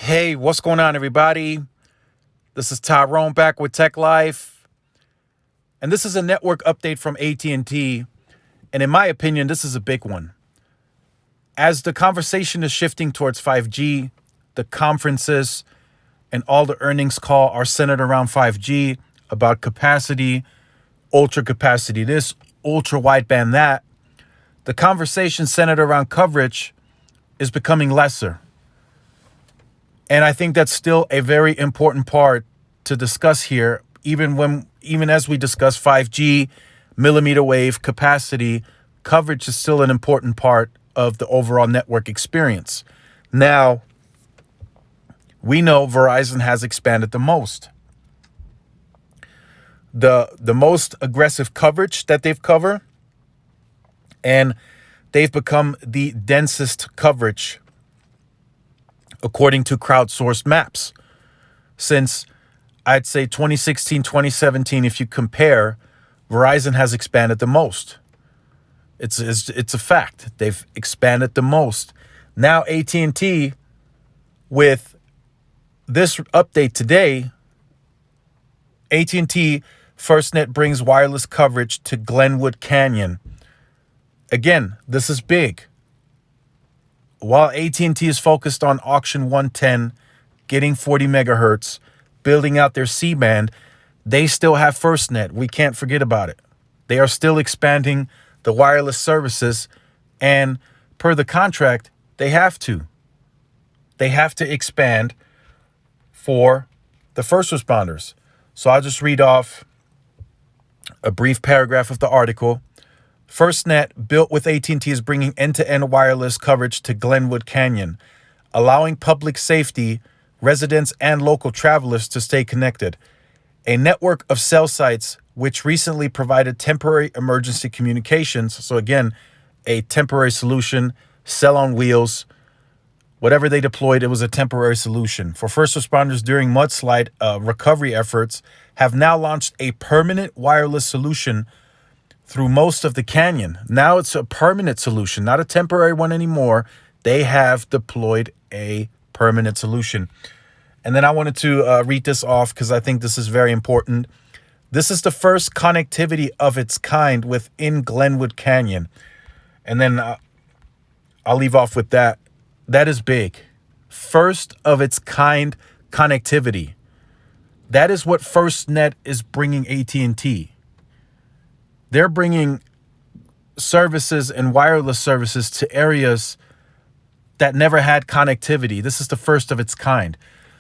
Hey, what's going on, everybody? This is Tyrone back with Tech Life, and this is a network update from AT&T, and in my opinion, this is a big one. As the conversation is shifting towards 5G, the conferences and all the earnings call are centered around 5G, about capacity, ultra capacity this, ultra wideband that. The conversation centered around coverage is becoming lesser. And I think that's still a very important part to discuss here, even as we discuss 5G, millimeter wave capacity, coverage is still an important part of the overall network experience. Now, we know Verizon has expanded the most. The most aggressive coverage that they've covered, and they've become the densest coverage according to crowdsourced maps. Since I'd say 2016, 2017, if you compare, Verizon has expanded the most. It's a fact. They've expanded the most. Now AT&T, with this update today, AT&T FirstNet brings wireless coverage to Glenwood Canyon. Again, this is big. While AT&T is focused on auction 110, getting 40 megahertz, building out their C-band, they still have FirstNet. We can't forget about it. They are still expanding the wireless services, and per the contract, they have to. They have to expand for the first responders. So I'll just read off a brief paragraph of the article. FirstNet, built with AT&T, is bringing end-to-end wireless coverage to Glenwood Canyon, allowing public safety, residents, and local travelers to stay connected. A network of cell sites which recently provided temporary emergency communications. So again, a temporary solution, cell on wheels. Whatever they deployed, it was a temporary solution. For first responders during mudslide recovery efforts, have now launched a permanent wireless solution through most of the canyon. Now it's a permanent solution, not a temporary one anymore. They have deployed a permanent solution. And then I wanted to read this off because I think this is very important. This is the first connectivity of its kind within Glenwood Canyon. And then I'll leave off with that. That is big. First of its kind connectivity. That is what FirstNet is bringing AT&T. They're bringing services and wireless services to areas that never had connectivity. This is the first of its kind.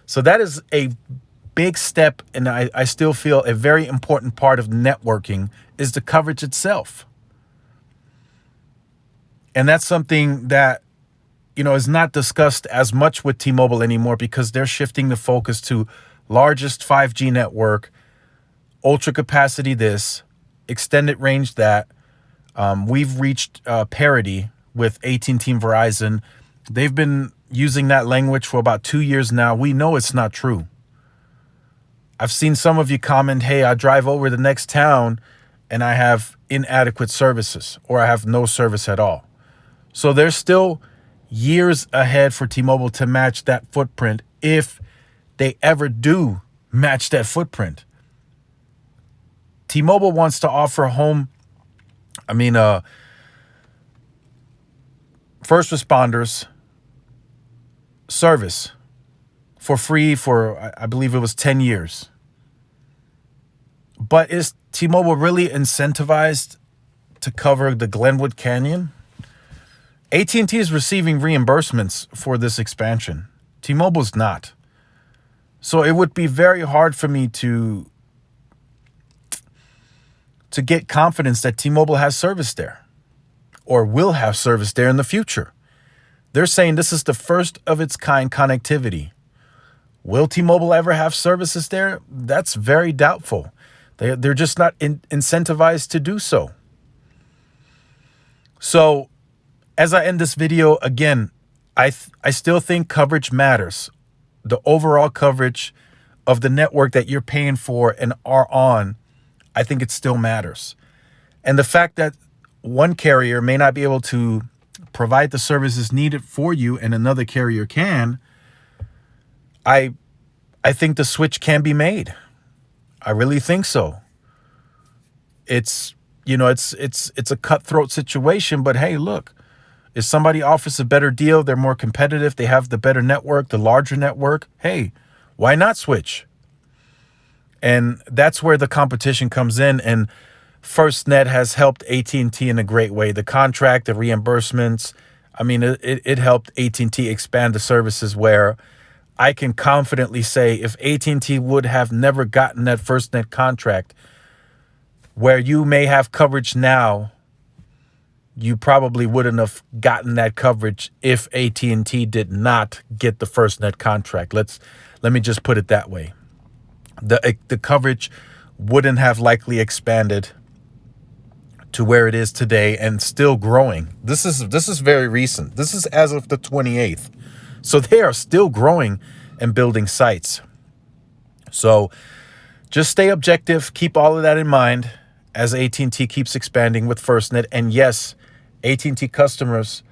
So that is a big step, and I still feel a very important part of networking is the coverage itself. And that's something that, is not discussed as much with T-Mobile anymore because they're shifting the focus to largest 5G network, ultra capacity this, extended range that. We've reached parity with AT&T and Verizon. They've been using that language for about 2 years now. We know it's not true. I've seen some of you comment, hey, I drive over the next town and I have inadequate services, or I have no service at all. So there's still years ahead for T-Mobile to match that footprint if they ever do match that footprint. T-Mobile wants to offer first responders service for free for, I believe it was 10 years. But is T-Mobile really incentivized to cover the Glenwood Canyon? AT&T is receiving reimbursements for this expansion. T-Mobile's not. So it would be very hard for me to get confidence that T-Mobile has service there or will have service there in the future. They're saying this is the first of its kind connectivity. Will T-Mobile ever have services there? That's very doubtful. They're just not incentivized to do so. So as I end this video, again, I still think coverage matters. The overall coverage of the network that you're paying for and are on, I think it still matters. And the fact that one carrier may not be able to provide the services needed for you and another carrier can, I I think the switch can be made. I really think so. It's it's a cutthroat situation, but hey, look, if somebody offers a better deal, they're more competitive, they have the better network, the larger network, hey, why not switch? And that's where the competition comes in. And FirstNet has helped AT&T in a great way. The contract, the reimbursements, I mean, it helped AT&T expand the services where I can confidently say if AT&T would have never gotten that FirstNet contract, where you may have coverage now, you probably wouldn't have gotten that coverage if AT&T did not get the FirstNet contract. Let me just put it that way. The coverage wouldn't have likely expanded to where it is today and still growing. This is very recent. This is as of the 28th. So they are still growing and building sites. So just stay objective. Keep all of that in mind as AT&T keeps expanding with FirstNet. And yes, AT&T customers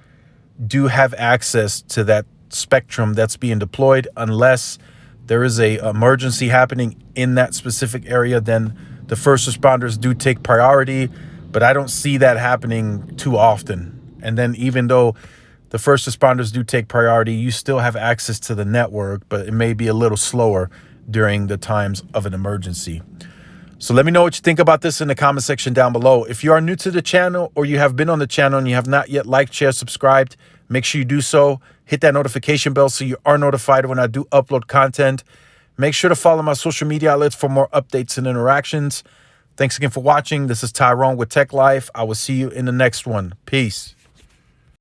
do have access to that spectrum that's being deployed. Unless there is a emergency happening in that specific area, then the first responders do take priority. But I don't see that happening too often. And then even though the first responders do take priority, you still have access to the network, but it may be a little slower during the times of an emergency. So let me know what you think about this in the comment section down below. If you are new to the channel or you have been on the channel and you have not yet liked, shared, subscribed, make sure you do so. Hit that notification bell so you are notified when I do upload content. Make sure to follow my social media outlets for more updates and interactions. Thanks again for watching. This is Tyrone with Tech Life. I will see you in the next one. Peace.